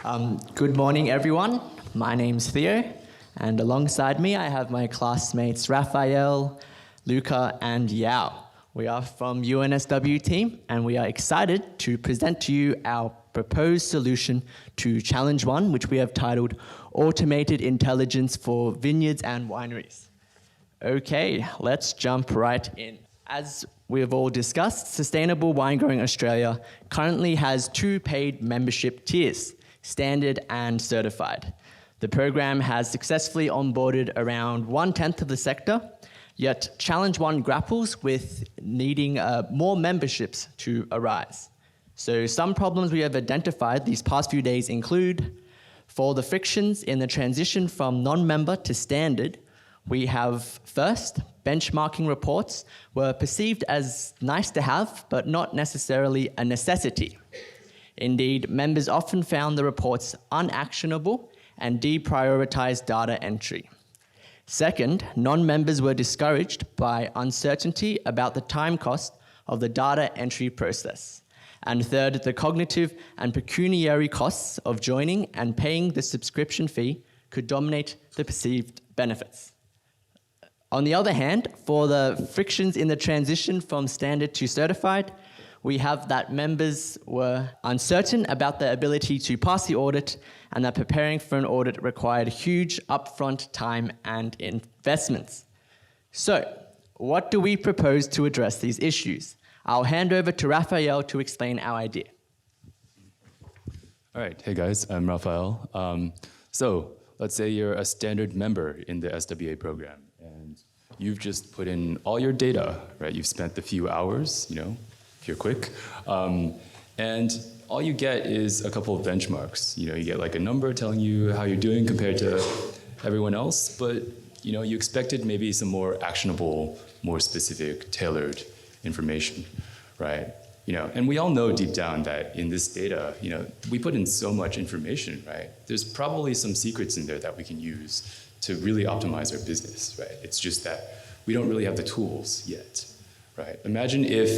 Good morning, everyone. My name's Theo, and alongside me I have my classmates Raphael, Luka, and Xiao. We are from UNSW team, and we are excited to present to you our proposed solution to Challenge 1, which we have titled Automated Intelligence for Vineyards and Wineries. Okay, let's jump right in. As we have all discussed, Sustainable Wine Growing Australia currently has two paid membership tiers, Standard and Certified. The program has successfully onboarded around 1/10 of the sector, yet Challenge 1 grapples with needing more memberships to arise. So some problems we have identified these past few days include, for the frictions in the transition from non-member to standard, we have first, benchmarking reports were perceived as nice to have, but not necessarily a necessity. Indeed, members often found the reports unactionable and deprioritized data entry. Second, non-members were discouraged by uncertainty about the time cost of the data entry process. And third, the cognitive and pecuniary costs of joining and paying the subscription fee could dominate the perceived benefits. On the other hand, for the frictions in the transition from standard to certified, we have that members were uncertain about their ability to pass the audit and that preparing for an audit required huge upfront time and investments. So, what do we propose to address these issues? I'll hand over to Raphael to explain our idea. All right, hey guys, I'm Raphael. So let's say you're a standard member in the SWA program and you've just put in all your data, right? You've spent the few hours, if you're quick, and all you get is a couple of benchmarks. You get like a number telling you how you're doing compared to everyone else, but you expected maybe some more actionable, more specific, tailored information, right? And we all know deep down that in this data, we put in so much information, right? There's probably some secrets in there that we can use to really optimize our business, right? It's just that we don't really have the tools yet, right? Imagine if,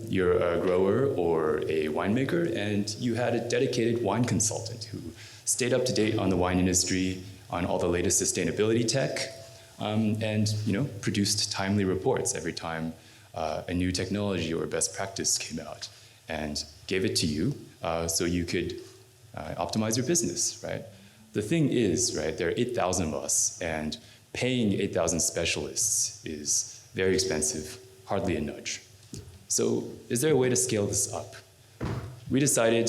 you're a grower or a winemaker and you had a dedicated wine consultant who stayed up to date on the wine industry, on all the latest sustainability tech, and, produced timely reports every time a new technology or best practice came out and gave it to you so you could optimize your business, right? The thing is, right, there are 8,000 of us, and paying 8,000 specialists is very expensive, hardly a nudge. So is there a way to scale this up? We decided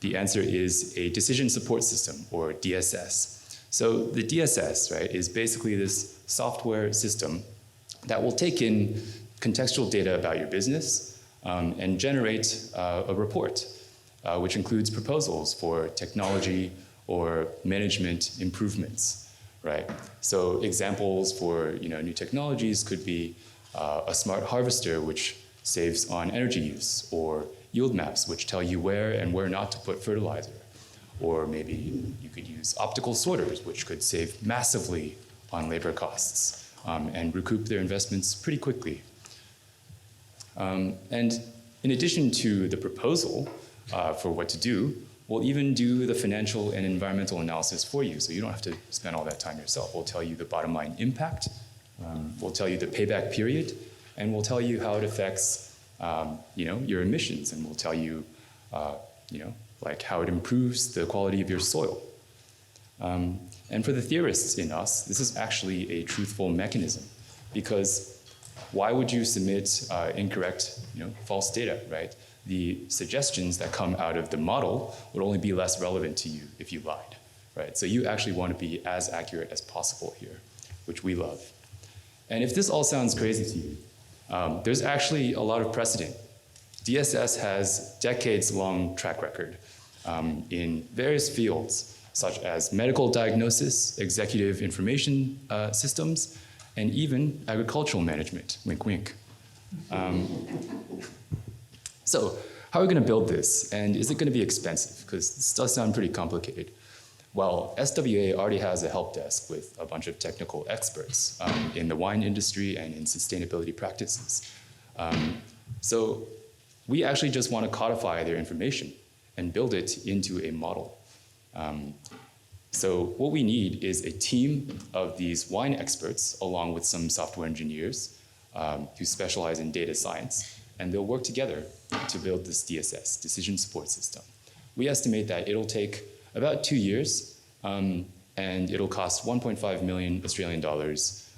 the answer is a decision support system, or DSS. So the DSS, right, is basically this software system that will take in contextual data about your business and generate a report, which includes proposals for technology or management improvements, right? So examples for new technologies could be a smart harvester, which saves on energy use, or yield maps, which tell you where and where not to put fertilizer. Or maybe you could use optical sorters, which could save massively on labor costs and recoup their investments pretty quickly. And in addition to the proposal for what to do, we'll even do the financial and environmental analysis for you, so you don't have to spend all that time yourself. We'll tell you the bottom line impact, we'll tell you the payback period, and we'll tell you how it affects your emissions, and we'll tell you like how it improves the quality of your soil. And for the theorists in us, this is actually a truthful mechanism, because why would you submit incorrect, false data, right? The suggestions that come out of the model would only be less relevant to you if you lied, right? So you actually want to be as accurate as possible here, which we love. And if this all sounds crazy to you, there's actually a lot of precedent. DSS has decades-long track record in various fields, such as medical diagnosis, executive information systems, and even agricultural management, wink, wink. So how are we going to build this, and is it going to be expensive? Because this does sound pretty complicated. Well, SWA already has a help desk with a bunch of technical experts in the wine industry and in sustainability practices. So we actually just want to codify their information and build it into a model. So what we need is a team of these wine experts, along with some software engineers who specialize in data science, and they'll work together to build this DSS, Decision Support System. We estimate that it'll take about 2 years, and it'll cost 1.5 million Australian dollars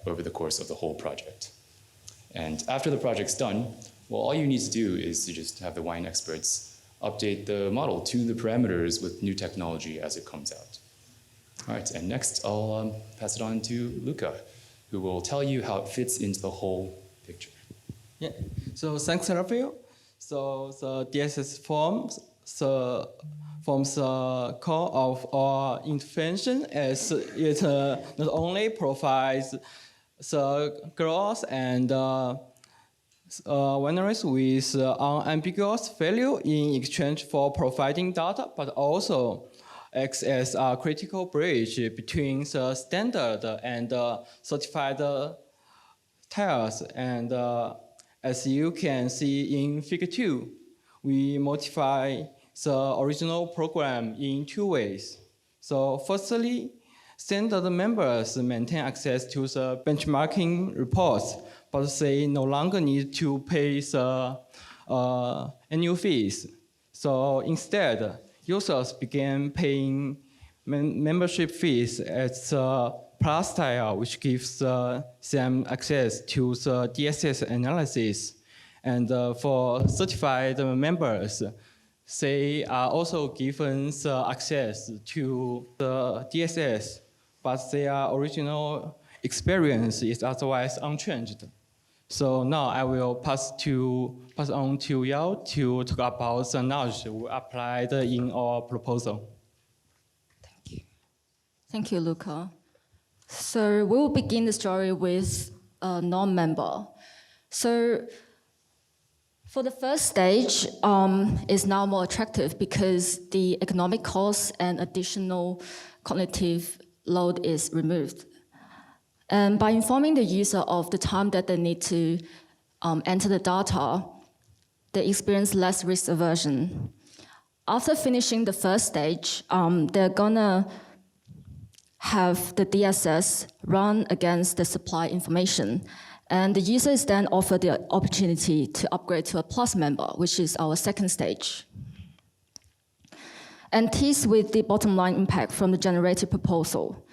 over the course of the whole project. And after the project's done, well, all you need to do is to just have the wine experts update the model to the parameters with new technology as it comes out. All right, and next I'll pass it on to Luka, who will tell you how it fits into the whole picture. Yeah, so thanks, Raphael. So the DSS forms the core of our intervention, as it not only provides the growth and wineries with unambiguous value in exchange for providing data, but also acts as a critical bridge between the standard and certified tiers. And as you can see in Figure 2, we modify the original program in 2 ways. So firstly, standard members maintain access to the benchmarking reports, but they no longer need to pay the annual fees. So instead, users began paying membership fees at the Plus tier, which gives them access to the DSS analysis. And for certified members, they are also given the access to the DSS, but their original experience is otherwise unchanged. So now I will pass on to Xiao to talk about the knowledge we applied in our proposal. Thank you. Thank you, Luka. So we will begin the story with a non-member. So for the first stage, is now more attractive because the economic cost and additional cognitive load is removed. And by informing the user of the time that they need to enter the data, they experience less risk aversion. After finishing the first stage, they're gonna have the DSS run against the supply information. And the user is then offered the opportunity to upgrade to a Plus member, which is our second stage. And tease with the bottom line impact from the generated proposal.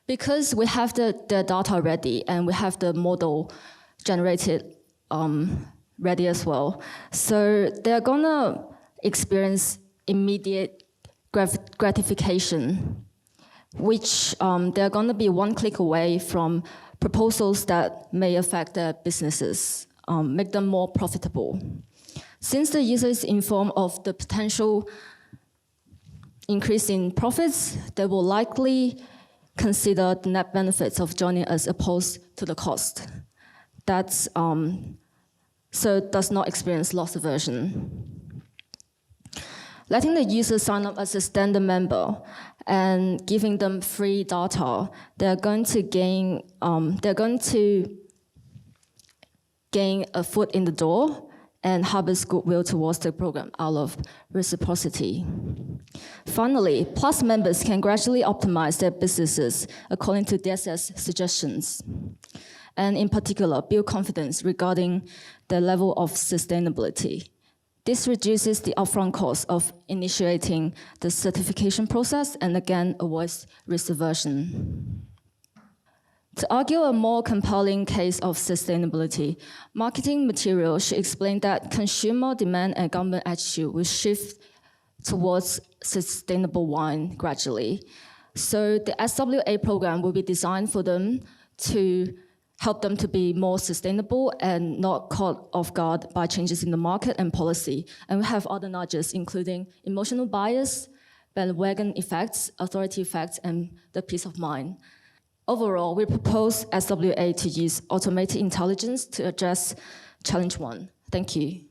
Because we have the data ready and we have the model generated ready as well, so they're gonna experience immediate gratification, which they're gonna be one click away from proposals that may affect their businesses, make them more profitable. Since the user is informed of the potential increase in profits, they will likely consider the net benefits of joining as opposed to the cost. That's so does not experience loss aversion. Letting the user sign up as a standard member and giving them free data, they're going to gain a foot in the door and harvest goodwill towards the program out of reciprocity. Finally, Plus members can gradually optimize their businesses according to DSS suggestions, and in particular, build confidence regarding the level of sustainability. This reduces the upfront cost of initiating the certification process and again avoids risk aversion. To argue a more compelling case of sustainability, marketing material should explain that consumer demand and government attitude will shift towards sustainable wine gradually. So the SWA program will be designed for them to help them to be more sustainable and not caught off guard by changes in the market and policy. And we have other nudges, including emotional bias, bandwagon effects, authority effects, and the peace of mind. Overall, we propose SWA to use automated intelligence to address challenge 1. Thank you.